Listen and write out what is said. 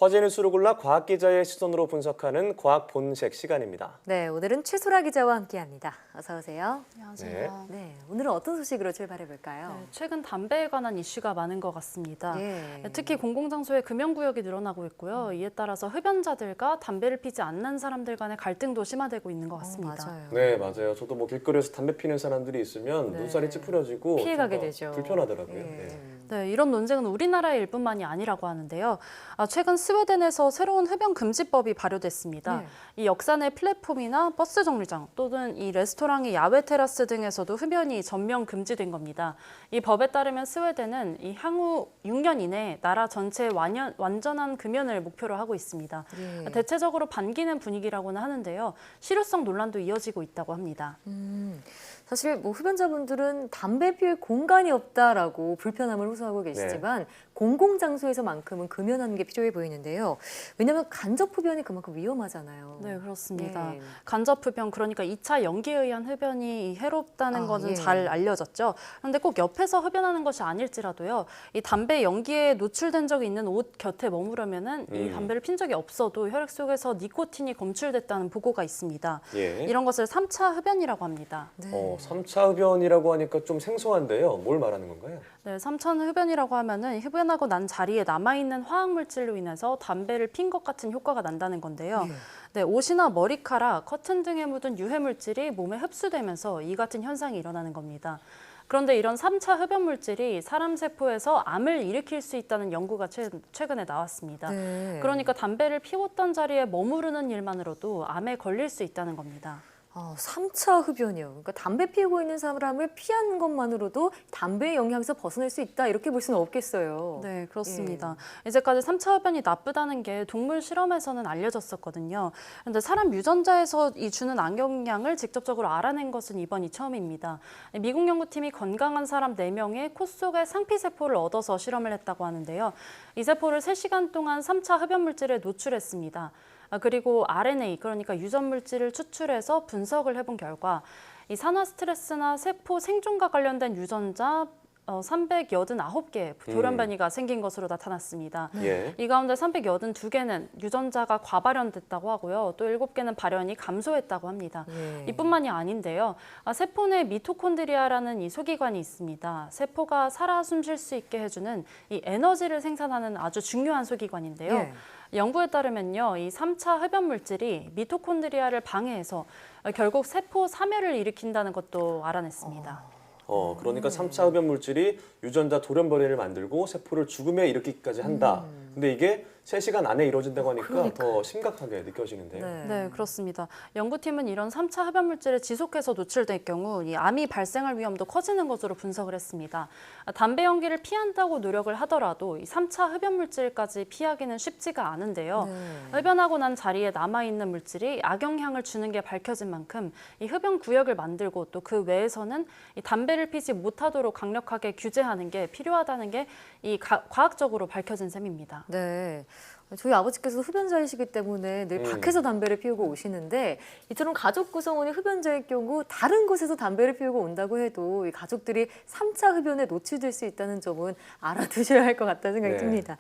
화제 뉴스로 골라 과학 기자의 시선으로 분석하는 과학 본색 시간입니다. 네, 오늘은 최소라 기자와 함께합니다. 어서 오세요. 안녕하세요. 네, 오늘은 어떤 소식으로 출발해 볼까요? 네, 최근 담배에 관한 이슈가 많은 것 같습니다. 예. 특히 공공장소에 금연구역이 늘어나고 있고요. 이에 따라서 흡연자들과 담배를 피지 않는 사람들 간의 갈등도 심화되고 있는 것 같습니다. 맞아요. 네, 맞아요. 저도 뭐 길거리에서 담배 피는 사람들이 있으면 네. 눈살이 찌푸려지고 피해가게 좀 되죠. 불편하더라고요. 예. 네. 네, 이런 논쟁은 우리나라의 일뿐만이 아니라고 하는데요. 최근 스웨덴에서 새로운 흡연 금지법이 발효됐습니다. 네. 이 역사 내 플랫폼이나 버스 정류장 또는 이 레스토랑의 야외 테라스 등에서도 흡연이 전면 금지된 겁니다. 이 법에 따르면 스웨덴은 이 향후 6년 이내에 나라 전체의 완전한 금연을 목표로 하고 있습니다. 예. 대체적으로 반기는 분위기라고는 하는데요. 실효성 논란도 이어지고 있다고 합니다. 사실 뭐 흡연자분들은 담배 피울 공간이 없다라고 불편함을 호소하고 계시지만 공공장소에서만큼은 금연하는 게 필요해 보이는데요. 왜냐하면 간접 흡연이 그만큼 위험하잖아요. 네, 그렇습니다. 예. 간접 흡연, 그러니까 2차 연기에 의한 흡연이 해롭다는 것은 예. 잘 알려졌죠. 그런데 꼭 옆에서 흡연하는 것이 아닐지라도요. 이 담배 연기에 노출된 적이 있는 옷 곁에 머무르면은 이 담배를 핀 적이 없어도 혈액 속에서 니코틴이 검출됐다는 보고가 있습니다. 예. 이런 것을 3차 흡연이라고 합니다. 네. 3차 흡연이라고 하니까 좀 생소한데요. 뭘 말하는 건가요? 네, 3차 흡연이라고 하면은 흡연하고 난 자리에 남아있는 화학물질로 인해서 담배를 핀 것 같은 효과가 난다는 건데요. 예. 네, 옷이나 머리카락, 커튼 등에 묻은 유해물질이 몸에 흡수되면서 이 같은 현상이 일어나는 겁니다. 그런데 이런 3차 흡연 물질이 사람 세포에서 암을 일으킬 수 있다는 연구가 최근에 나왔습니다. 네. 그러니까 담배를 피웠던 자리에 머무르는 일만으로도 암에 걸릴 수 있다는 겁니다. 3차 흡연이요. 그러니까 담배 피우고 있는 사람을 피하는 것만으로도 담배의 영향에서 벗어날 수 있다 이렇게 볼 수는 없겠어요. 네, 그렇습니다. 이제까지 3차 흡연이 나쁘다는 게 동물 실험에서는 알려졌었거든요. 그런데 사람 유전자에서 이 주는 악영향을 직접적으로 알아낸 것은 이번이 처음입니다. 미국 연구팀이 건강한 사람 4명의 코 속에 상피세포를 얻어서 실험을 했다고 하는데요. 이 세포를 3시간 동안 3차 흡연 물질에 노출했습니다. 그리고 RNA, 그러니까 유전 물질을 추출해서 분석을 해본 결과 이 산화 스트레스나 세포 생존과 관련된 유전자 389개 돌연 변이가 생긴 것으로 나타났습니다. 예. 이 가운데 382개는 유전자가 과발현됐다고 하고요. 또 7개는 발현이 감소했다고 합니다. 예. 이뿐만이 아닌데요. 세포 내 미토콘드리아라는 이 소기관이 있습니다. 세포가 살아 숨쉴 수 있게 해주는 이 에너지를 생산하는 아주 중요한 소기관인데요. 예. 연구에 따르면요, 이 3차 흡연 물질이 미토콘드리아를 방해해서 결국 세포 사멸을 일으킨다는 것도 알아냈습니다. 그러니까 3차 흡연 물질이 유전자 돌연변이를 만들고 세포를 죽음에 이르기까지 한다. 근데 이게 3시간 안에 이루어진다고 하니까 더 심각하게 느껴지는데요. 네, 그렇습니다. 연구팀은 이런 3차 흡연 물질에 지속해서 노출될 경우 이 암이 발생할 위험도 커지는 것으로 분석을 했습니다. 담배 연기를 피한다고 노력을 하더라도 이 3차 흡연 물질까지 피하기는 쉽지가 않은데요. 흡연하고 난 자리에 남아있는 물질이 악영향을 주는 게 밝혀진 만큼 이 흡연 구역을 만들고 또 그 외에서는 이 담배를 피지 못하도록 강력하게 규제하는 게 필요하다는 게 이 과학적으로 밝혀진 셈입니다. 네. 저희 아버지께서 흡연자이시기 때문에 늘 밖에서 담배를 피우고 오시는데 이처럼 가족 구성원이 흡연자일 경우 다른 곳에서 담배를 피우고 온다고 해도 이 가족들이 3차 흡연에 노출될 수 있다는 점은 알아두셔야 할 것 같다는 생각이 네. 듭니다.